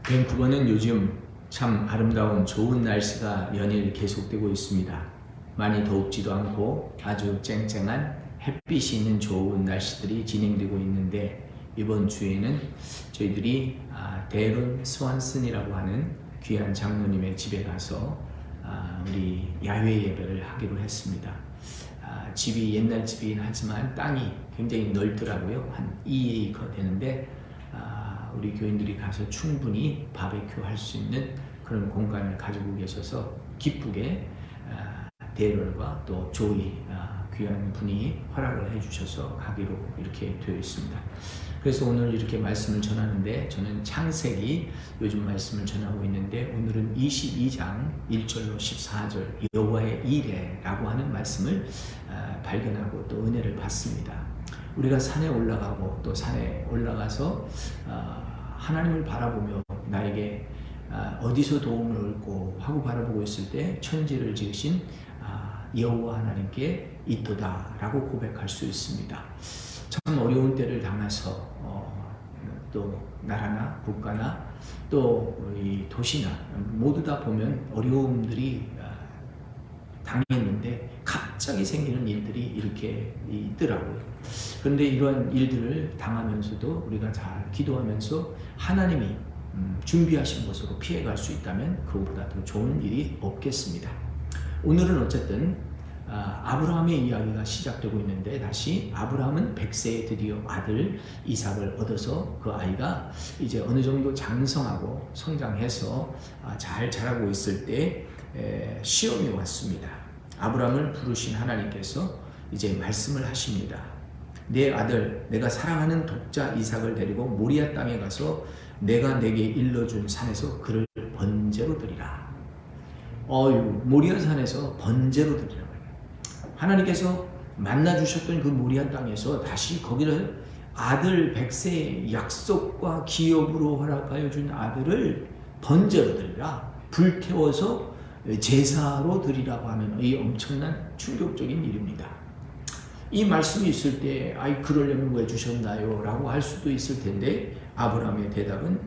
밴쿠버는 요즘 참 아름다운 좋은 날씨가 연일 계속되고 있습니다. 많이 덥지도 않고 아주 쨍쨍한 햇빛이 있는 좋은 날씨들이 진행되고 있는데, 이번 주에는 저희들이 데런 스완슨이라고 하는 귀한 장로님의 집에 가서 우리 야외 예배를 하기로 했습니다. 집이 옛날 집이긴 하지만 땅이 굉장히 넓더라고요. 한 2에이커 되는데 우리 교인들이 가서 충분히 바베큐 할 수 있는 그런 공간을 가지고 계셔서 기쁘게 데럴과 또 조이 귀한 분이 허락을 해주셔서 가기로 이렇게 되어 있습니다. 그래서 오늘 이렇게 말씀을 전하는데, 저는 창세기 요즘 말씀을 전하고 있는데, 오늘은 22장 1절로 14절 여호와의 이레라고 하는 말씀을 발견하고 또 은혜를 받습니다. 우리가 산에 올라가고 또 산에 올라가서 하나님을 바라보며 나에게 어디서 도움을 얻고 하고 바라보고 있을 때 천지를 지으신 여호와 하나님께 있도다 라고 고백할 수 있습니다. 참 어려운 때를 당해서 또 나라나 국가나 또 우리 도시나 모두 다 보면 어려움들이 당했는데 갑자기 생기는 일들이 이렇게 있더라고요. 그런데 이러한 일들을 당하면서도 우리가 잘 기도하면서 하나님이 준비하신 것으로 피해갈 수 있다면 그것보다 더 좋은 일이 없겠습니다. 오늘은 어쨌든 아브라함의 이야기가 시작되고 있는데, 다시 아브라함은 100세에 드디어 아들 이삭을 얻어서 그 아이가 이제 어느 정도 장성하고 성장해서 잘 자라고 있을 때 시험이 왔습니다. 아브라함을 부르신 하나님께서 이제 말씀을 하십니다. 내 아들, 내가 사랑하는 독자 이삭을 데리고 모리아 땅에 가서 내가 내게 일러준 산에서 그를 번제로 드리라. 모리아 산에서 번제로 드리라. 하나님께서 만나주셨던 그 모리아 땅에서 다시 거기를 아들 100세의 약속과 기업으로 허락하여 준 아들을 번제로 드리라. 불태워서 제사로 드리라고 하는 이 엄청난 충격적인 일입니다. 이 말씀이 있을 때 그러려면 왜 주셨나요? 라고 할 수도 있을 텐데, 아브라함의 대답은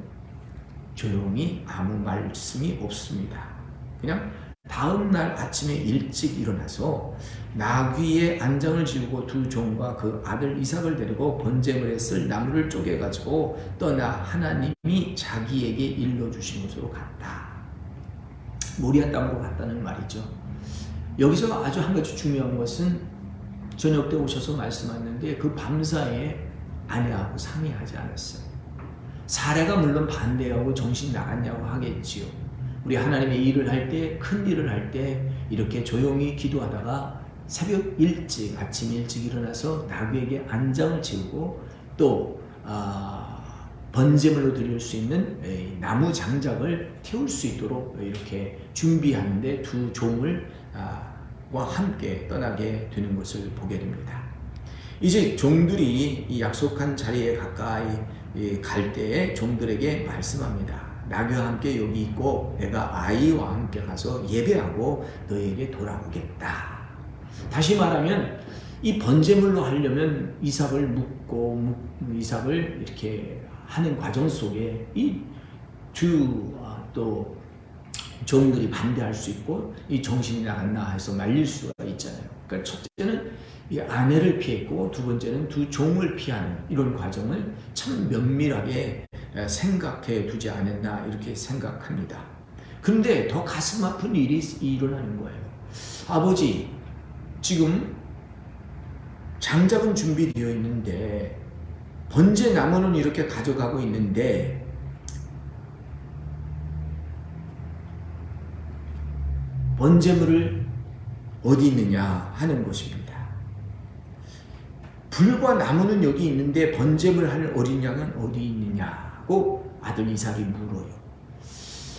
조용히 아무 말씀이 없습니다. 그냥 다음 날 아침에 일찍 일어나서 나귀의 안장을 지우고 두 종과 그 아들 이삭을 데리고 번제물에 쓸 나무를 쪼개가지고 떠나 하나님이 자기에게 일러주신 곳으로 갔다. 모리아 땅으로 갔다는 말이죠. 여기서 아주 한 가지 중요한 것은 저녁 때 오셔서 말씀하셨는데, 그 밤사이에 아내하고 상의하지 않았어요. 사례가 물론 반대하고 정신 나갔냐고 하겠지요. 우리 하나님의 일을 할 때, 큰 일을 할 때 이렇게 조용히 기도하다가 새벽 일찍, 아침 일찍 일어나서 나귀에게 안장을 지우고 또 번제물로 드릴 수 있는 나무 장작을 태울 수 있도록 이렇게 준비하는데 두 종을 와 함께 떠나게 되는 것을 보게 됩니다. 이제 종들이 이 약속한 자리에 가까이 갈 때에 종들에게 말씀합니다. 나귀와 함께 여기 있고 내가 아이와 함께 가서 예배하고 너에게 돌아오겠다. 다시 말하면 이 번제물로 하려면 이삭을 묶고 이삭을 이렇게 하는 과정 속에 이 또 종들이 반대할 수 있고 이 정신이 나갔나 해서 말릴 수가 있잖아요. 그러니까 첫째는 이 아내를 피했고 두 번째는 두 종을 피하는 이런 과정을 참 면밀하게 생각해 두지 않았나 이렇게 생각합니다. 그런데 더 가슴 아픈 일이 일어나는 거예요. 아버지, 지금 장작은 준비되어 있는데 번제 나무는 이렇게 가져가고 있는데 번제물을 어디 있느냐 하는 것입니다. 불과 나무는 여기 있는데 번제물 할 어린 양은 어디 있느냐고 아들 이삭이 물어요.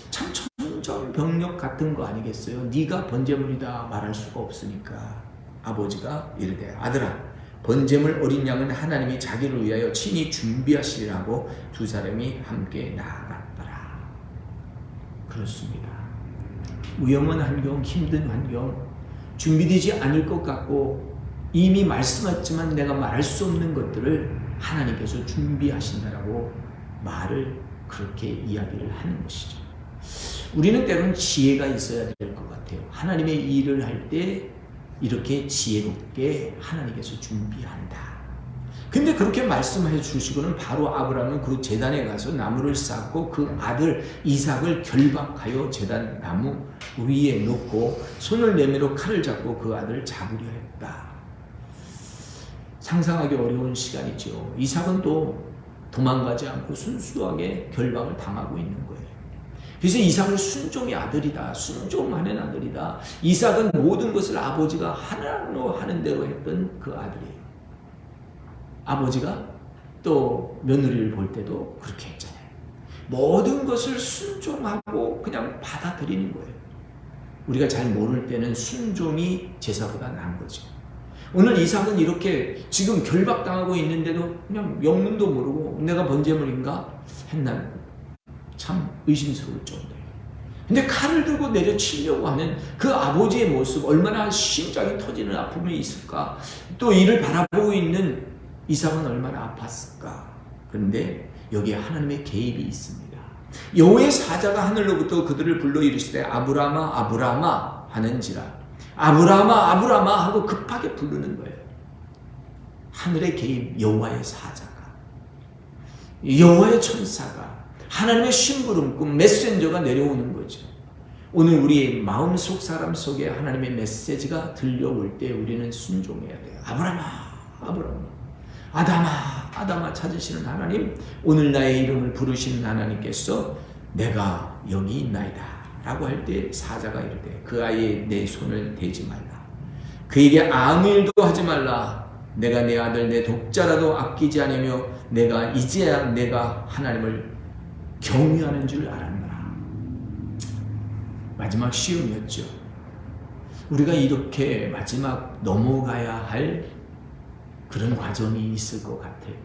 참 천정병력 같은 거 아니겠어요? 네가 번제물이다 말할 수가 없으니까 아버지가 이르되 아들아, 번제물 어린 양은 하나님이 자기를 위하여 친히 준비하시리라고 두 사람이 함께 나아갔더라. 그렇습니다. 위험한 환경, 힘든 환경, 준비되지 않을 것 같고 이미 말씀했지만 내가 말할 수 없는 것들을 하나님께서 준비하신다라고 말을 그렇게 이야기를 하는 것이죠. 우리는 때로는 지혜가 있어야 될 것 같아요. 하나님의 일을 할 때 이렇게 지혜롭게 하나님께서 준비한다. 근데 그렇게 말씀해 주시고는 바로 아브라함은 그 제단에 가서 나무를 쌓고 그 아들 이삭을 결박하여 제단 나무 위에 놓고 손을 내밀어 칼을 잡고 그 아들을 잡으려 했다. 상상하기 어려운 시간이죠. 이삭은 또 도망가지 않고 순수하게 결박을 당하고 있는 거예요. 그래서 이삭은 순종의 아들이다. 순종하는 아들이다. 이삭은 모든 것을 아버지가 하나로 하는 대로 했던 그 아들이에요. 아버지가 또 며느리를 볼 때도 그렇게 했잖아요. 모든 것을 순종하고 그냥 받아들이는 거예요. 우리가 잘 모를 때는 순종이 제사보다 나은 거죠. 오늘 이삭은 이렇게 지금 결박당하고 있는데도 그냥 영문도 모르고 내가 번제물인가 했나 참 의심스러울 정도예요. 근데 칼을 들고 내려치려고 하는 그 아버지의 모습, 얼마나 심장이 터지는 아픔이 있을까. 또 이를 바라보고 있는 이삭은 얼마나 아팠을까. 그런데 여기에 하나님의 개입이 있습니다. 여호와의 사자가 하늘로부터 그들을 불러 이르시되 아브라함아 아브라함아 하는지라. 아브라함아 아브라함아 하고 급하게 부르는 거예요. 하늘의 개입, 여호와의 사자가, 여호와의 천사가, 하나님의 심부름꾼 메신저가 내려오는 거죠. 오늘 우리의 마음속 사람 속에 하나님의 메시지가 들려올 때 우리는 순종해야 돼요. 아브라함아 아브라함아, 아담아 아담아 찾으시는 하나님, 오늘 나의 이름을 부르시는 하나님께서 내가 여기 있나이다 라고 할 때 사자가 이르되 그 아이의 내 손을 대지 말라. 그에게 아무 일도 하지 말라. 내가 내 아들 내 독자라도 아끼지 않으며 내가 이제야 내가 하나님을 경외하는 줄 알았노라. 마지막 시험이었죠. 우리가 이렇게 마지막 넘어가야 할 그런 과정이 있을 것 같아요.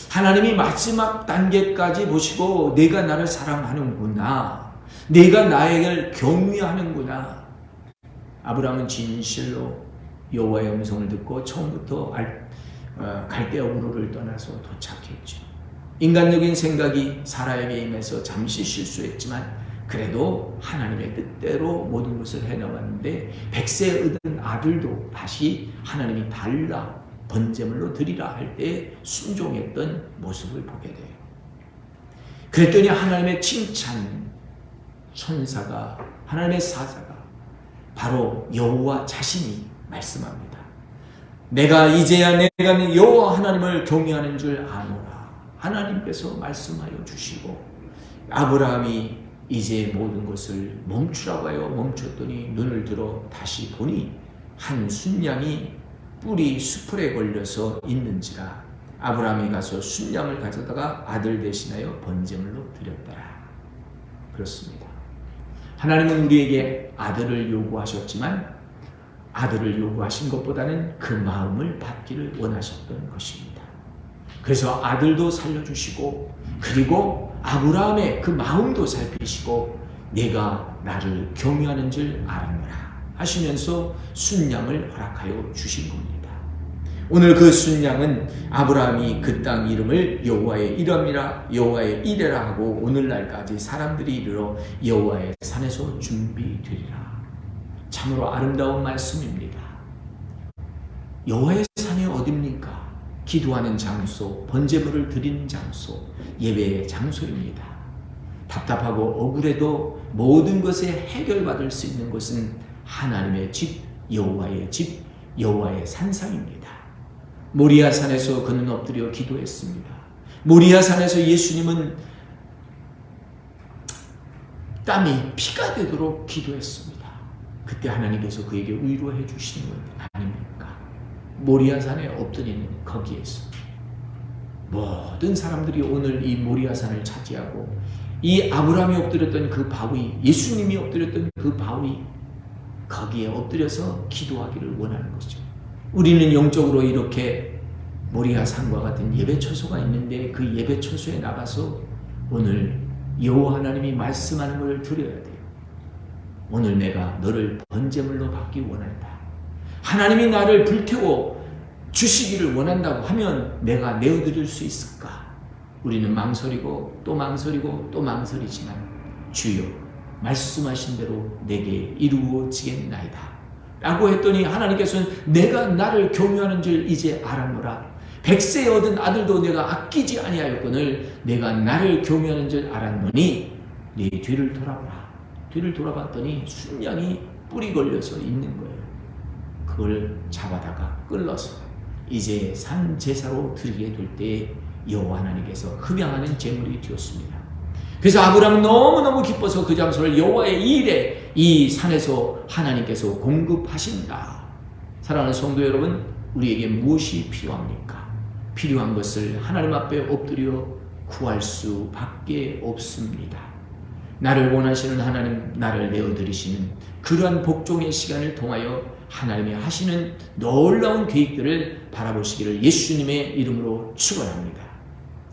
하나님이 마지막 단계까지 보시고 내가 나를 사랑하는구나, 내가 나에게 경외하는구나. 아브라함은 진실로 여호와의 음성을 듣고 처음부터 갈대아 우르를 떠나서 도착했죠. 인간적인 생각이 사라에게 임해서 잠시 실수했지만 그래도 하나님의 뜻대로 모든 것을 해나갔는데 100세 얻은 아들도 다시 하나님이 달라 번제물로 드리라 할 때 순종했던 모습을 보게 돼요. 그랬더니 하나님의 칭찬 천사가, 하나님의 사자가 바로 여호와 자신이 말씀합니다. 내가 이제야 내가 여호와 하나님을 경외하는 줄 아노라. 하나님께서 말씀하여 주시고 아브라함이 이제 모든 것을 멈추라고 하여 멈췄더니 눈을 들어 다시 보니 한 순양이 뿔이 수풀에 걸려서 있는지라. 아브라함이 가서 순양을 가져다가 아들 대신하여 번제물로 드렸더라. 그렇습니다. 하나님은 우리에게 아들을 요구하셨지만 아들을 요구하신 것보다는 그 마음을 받기를 원하셨던 것입니다. 그래서 아들도 살려주시고 그리고 아브라함의 그 마음도 살피시고 내가 나를 경외하는 줄 알았노라 하시면서 순양을 허락하여 주신 겁니다. 오늘 그 순양은 아브라함이 그 땅 이름을 여호와의 이름이라 여호와의 이레라 하고 오늘날까지 사람들이 이르러 여호와의 산에서 준비되리라. 참으로 아름다운 말씀입니다. 여호와의 산이 어디입니까? 기도하는 장소, 번제물을 드리는 장소, 예배의 장소입니다. 답답하고 억울해도 모든 것에 해결받을 수 있는 것은 하나님의 집, 여호와의 산상입니다. 모리아 산에서 그는 엎드려 기도했습니다. 모리아 산에서 예수님은 땀이 피가 되도록 기도했습니다. 그때 하나님께서 그에게 위로해 주시는 것 아닙니까? 모리아 산에 엎드리는 거기에서 모든 사람들이 오늘 이 모리아 산을 차지하고 이 아브라함이 엎드렸던 그 바위, 예수님이 엎드렸던 그 바위, 거기에 엎드려서 기도하기를 원하는 것이죠. 우리는 영적으로 이렇게 모리아 산과 같은 예배 처소가 있는데 그 예배 처소에 나가서 오늘 여호와 하나님이 말씀하는 것을 드려야 돼요. 오늘 내가 너를 번제물로 받기 원한다. 하나님이 나를 불태워 주시기를 원한다고 하면 내가 내어드릴 수 있을까? 우리는 망설이고 또 망설이고 또 망설이지만 주여 말씀하신 대로 내게 이루어지겠나이다 라고 했더니 하나님께서는 내가 나를 교묘하는 줄 이제 알았노라. 100세에 얻은 아들도 내가 아끼지 아니하였거늘 내가 나를 교묘하는 줄 알았노니 네 뒤를 돌아보라. 뒤를 돌아봤더니 순양이 뿔이 걸려서 있는 거예요. 그걸 잡아다가 끌러서 이제 산 제사로 드리게 될 때에 여호와 하나님께서 흡양하는 제물이 되었습니다. 그래서 아브라함은 너무너무 기뻐서 그 장소를 여호와의 일에 이 산에서 하나님께서 공급하신다. 사랑하는 성도 여러분, 우리에게 무엇이 필요합니까? 필요한 것을 하나님 앞에 엎드려 구할 수밖에 없습니다. 나를 원하시는 하나님, 나를 내어드리시는 그러한 복종의 시간을 통하여 하나님이 하시는 놀라운 계획들을 바라보시기를 예수님의 이름으로 축원합니다.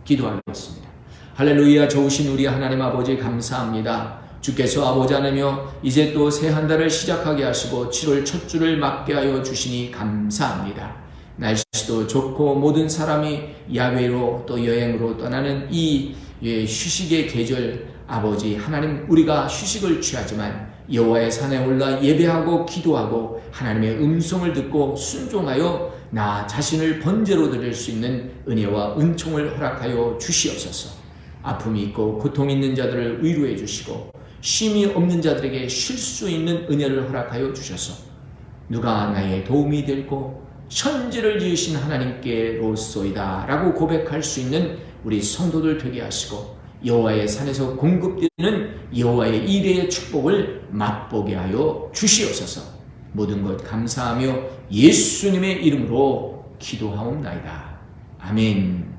기도하겠습니다. 할렐루야. 좋으신 우리 하나님 아버지 감사합니다. 주께서 아버지 하나며 이제 또 새 한 달을 시작하게 하시고 7월 첫 주를 맞게 하여 주시니 감사합니다. 날씨도 좋고 모든 사람이 야외로 또 여행으로 떠나는 이 휴식의 계절, 아버지 하나님, 우리가 휴식을 취하지만 여호와의 산에 올라 예배하고 기도하고 하나님의 음성을 듣고 순종하여 나 자신을 번제로 드릴 수 있는 은혜와 은총을 허락하여 주시옵소서. 아픔이 있고 고통 있는 자들을 위로해 주시고 쉼이 없는 자들에게 쉴 수 있는 은혜를 허락하여 주셔서 누가 나의 도움이 되고 천지를 지으신 하나님께로소이다 라고 고백할 수 있는 우리 성도들 되게 하시고 여호와의 산에서 공급되는 여호와의 이레의 축복을 맛보게 하여 주시옵소서. 모든 것 감사하며 예수님의 이름으로 기도하옵나이다. 아멘.